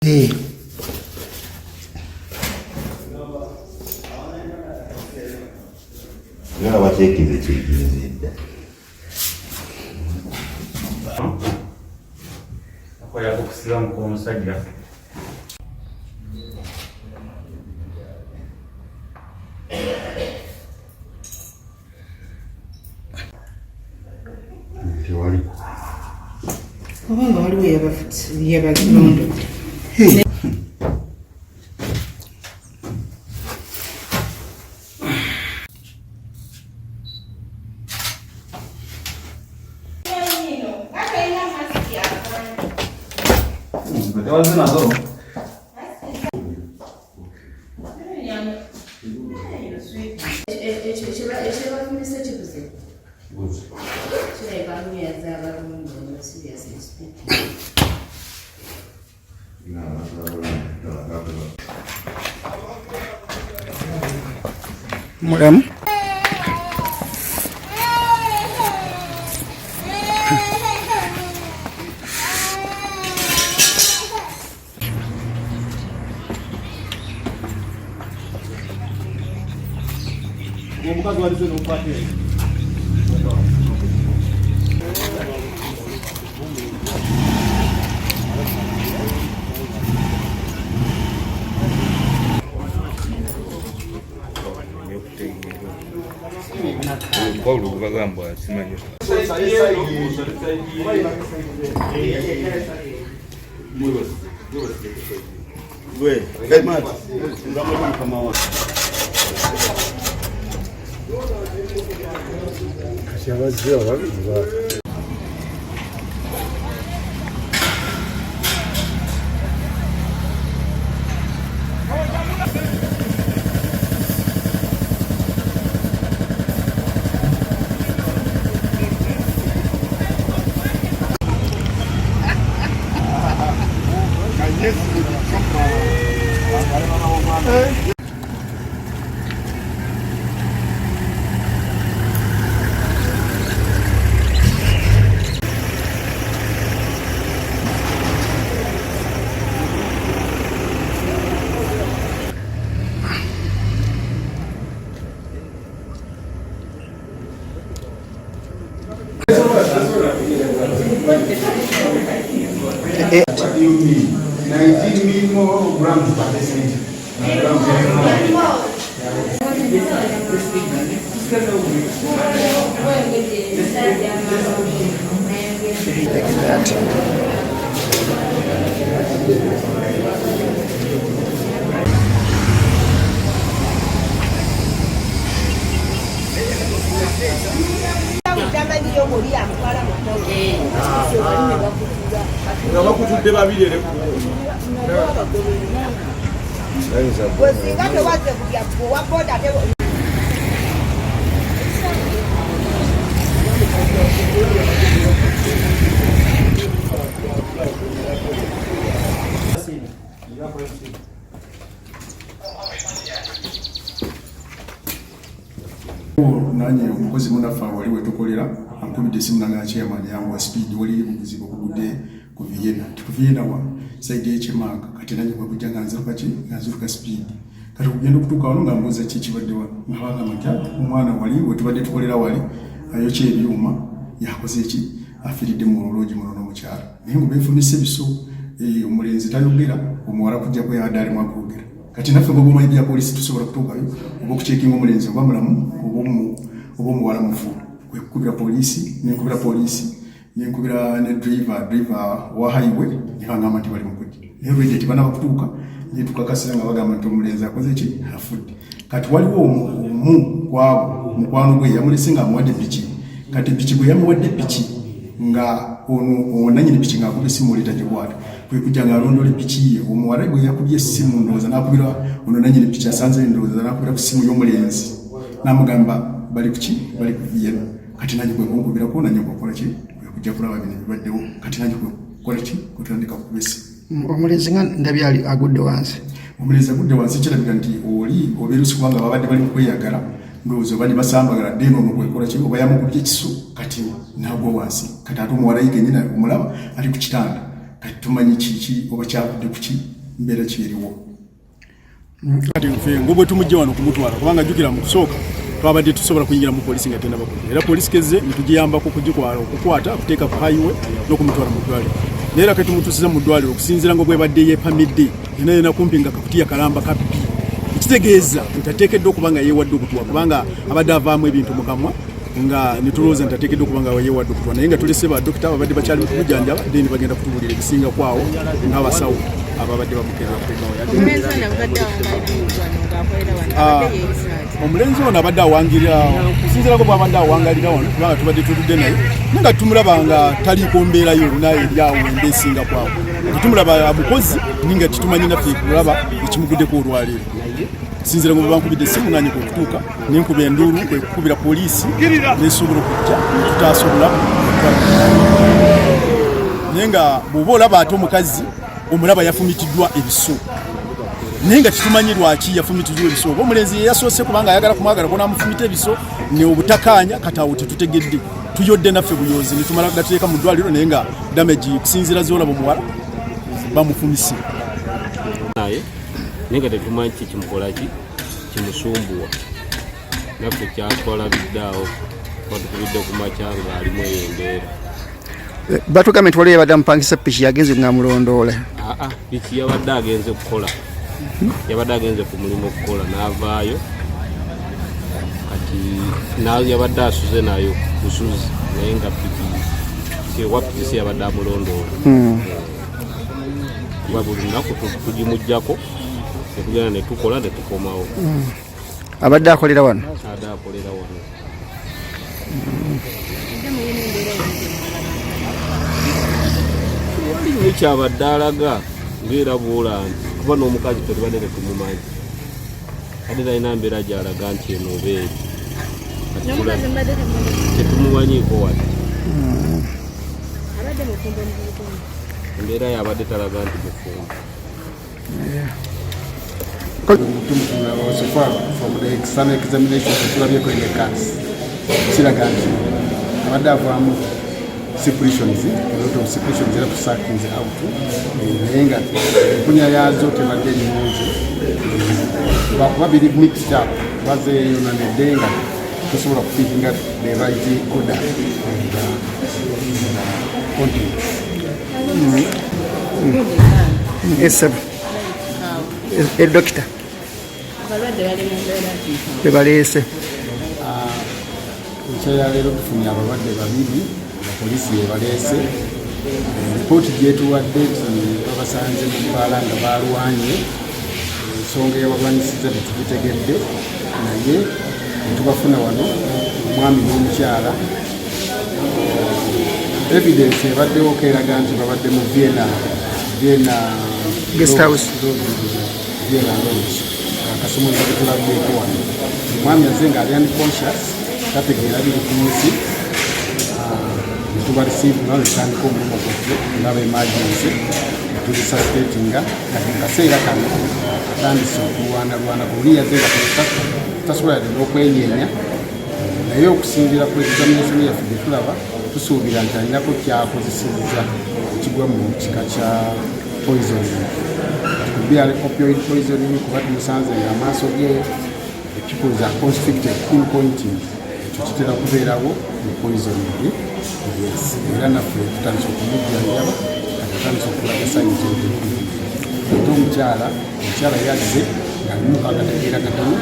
Hey. Nga bateekeze kyeginzidde akola okusiba mu omusajja tewali obanga waliwo yabagirondo What's another? Madam. Omukazi walize n'omukwate Paulo bagamba simanyi gwe Edmund ngamu kama wa Kashabaziwa wabiba What do you mean? 19 mean more grams per deciliter. bakutudde babiri nanye omukozi munafa wali wetukolera ankubidde esimu nanga chairman yangu wa speed wali obuzibu okugudde ku Vienna wa side y'Ekimanga kati nanye bwekujja nga nziruka speed kati kugenda okutuuka wano nga mbuuza ki kibadde wa ngabanga matya omwana wali wetubadde tukolera wali ayokya ebyuma yakoze ki afiiridde mu oloogi muno n'omukyala naye ngo beefunisa ebiso omulenzi tayogera omuwala kujja kweyadalimu akwogera kati naffe bw'obumanyi bya polisi tusobola kutuukayo oba okucekinga omulenzi oba mulamu oba omuwala mufu kwekukubira polisi nenkubira ne driver wa highway nebagamba nti bali mukujja naye lwedde tibanaba kutuuka netukakasira nga bagamba nti omulenzi akoze ki afudde kati waliwo omu kwabo mukwano gwe yamulese nga amuwadde piki kati piki bwe yamuwadde piki nga ono nanyini piki ngakubye essimu oleta gikwata kwe kujja ng'alondola epiki ye omuwala bwe yakubye essimu ndowooza n'akubira ono nanyini piki asanze ndowooza n'akubira ku ssimu y'omulenzi n'amugamba bali kuki bali kuviyena kati nange kwe kunkubirako nange kwekola ki kwe kujja kulaba bino ebibaddewo kati nange kwekola ki kwetandika kukuba essimu omulenzi nga ndabye ali agudde wansi omulenzi agudde wansi kirabika nti oli obeerusi kubanga babadde bali mu kweyagala ndowooza oba ne basambagala ddeeno ono kwekola ki oba yamukubye ekiso kati n'agwa wansi kati ate omuwala yiga nyina omulaba ali ku kitanda kati tumanyi kiki oba kyavudde ku ki mbeera ki eriwo kati nfe ngo bwe tumujja wano kumutwala kubanga jjukira mu kusooka twabadde tusobola kuyingira mu polisi nga tenda bakutte era polisi keze nitugiyambako kugikwala okukwata okuteeka ku highway n'okumutwala mu ddwaliro naye era ketumutuusiza mu ddwaliro okusinziira nga bwebadde yeepamidde yenayena kumpi nga kakutiya kalamba ka bbi ekitegeeza ntateekeddwa okuba nga yeewadde okutuwa kubanga abadde avaamu ebintu mu kamwa nga nitulowooza ntateekeddwa okuba nga yeewadde okutuwa naye nga tulese badokita ababadde bakyali mu kumujjanjaba then bagenda kutubuulira ebisinga kwawo ng'abasawo ababadde bamukerera omulenzi ono abadde awangirira kusinziirako bwabadde awangalira wano kubanga tubadde tuludde naye nga tumulaba nga taliiko mbeera yonna eri awo emba esinga kwawo tetumulaba mukozi ninga titumanyi naffe kulaba ekimuguddeko olwaleero sinzira ngo bankubidde essimu nanye kwekutuuka nenkuba enduulu kwekukubira poliisi nesobola okujja tutasobola naye nga bw'oba olaba ate omukazi omulaba yafumitiddwa ebiso naye nga kitumanyi lwaki yafumitiddwa ebiso oba omulenzi yeyasoose kubanga ayagala kumwagalako n'amufumita ebiso ne obutakanya kati awo tetutegedde tuyodde naffe buyozi netumala gateeka mu ddwaliro naye nga damagi kusinziira zolaba omuwala bamufumise naye naye nga tetumanyi kimukola ki kimusumbuwa naffe kyatwalabiddeawo batukubidde ku makya ng'alimu eyo embeera batugambye nti waliwo yabadde amupangisa piki yagenze ng'amulondoole piki yabadde agenze kukola yabadde agenze ku mulimu okukola n'avaayo kati yabadde asuze nayo busuzi naye nga piki wa piki si yabadde amulondoola kuba buli lunaku tugimuggyako netugenda netukola netukomawo abadde akolera wano waliwo kyabadde alaga ngaera bwolanti kuba n'omukazi tetubadde tetumumanyi ate talina mbeera gyalaga nti eno obeeri tetumumanyiiko wati embeera yabadde talaga nti mufumbo. So far from the examination tulabyeko in the cards kiraga nti abadde avaamu secretions, a lot of secretions that are sucking out. Naye nga empunya yaazo tebadde nnungi babiri mixed up bazeeyo nanedde nga tosobola kufitinga the right order content. Yes, sir. Doctor. Tebaleese. Nkyayaleero tufunye abalwadde babiri poliisi ebaleese ripooti gyetuwadde babasanze mu bbaala nga balwanye ensonga eyabalwanyisiza tetugitegedde naye netubafuna wano omwami n'omukyala evidence ebaddewo keeraga nti babadde mu Vienna guest house Vienna Lodge akasomero ketulabbyeko wano omwami aze nga ali unconscious tategeera biri ku nsi tuba receive nga letandika omulimu gwaffe ngaba emergency tulisusitatinga kati mukaseera kano atandise okulwanalwana buli yaze nga tasobola yadde n'okwenyeenya naye okusinziira ku examination yaffe gye tulaba tusuubira nti alinako kyakozesezza kigwa mu kika kya poisoning kubyali opioid poisoning kuba tumusanze nga amaaso ge ekikuza constricted pinpointing ekyo kitera kubeerawo mu poisoning. Yes, era naffe tutandise okumujjanjaba atandise okulaga sayinzi ate omukyala yazze ng'alimu agategeera katono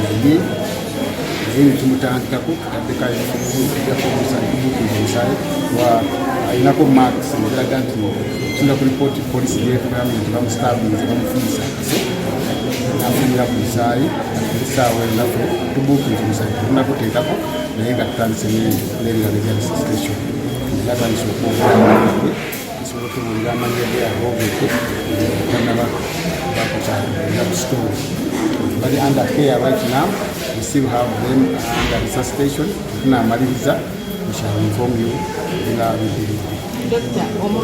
naye netumutandikako tutaddeko omusaayi alinako marks eziraga nti tunda ku ripooti poliisi gyekugambye nti bamustabinze bamufunisa akase nafunira ku musaayi esaawa enaffe tubuukinze omusaayi tunakuteekako naye nga tutandise n'ebirala bya resuscitation gatandise okuwulira kisobola okuwulira amannya ge aboogedde bannaba bakutanga story bali under care right now. We still have them under resuscitation. Tunamaliriza we shall inform you bila bibiri. Doctor,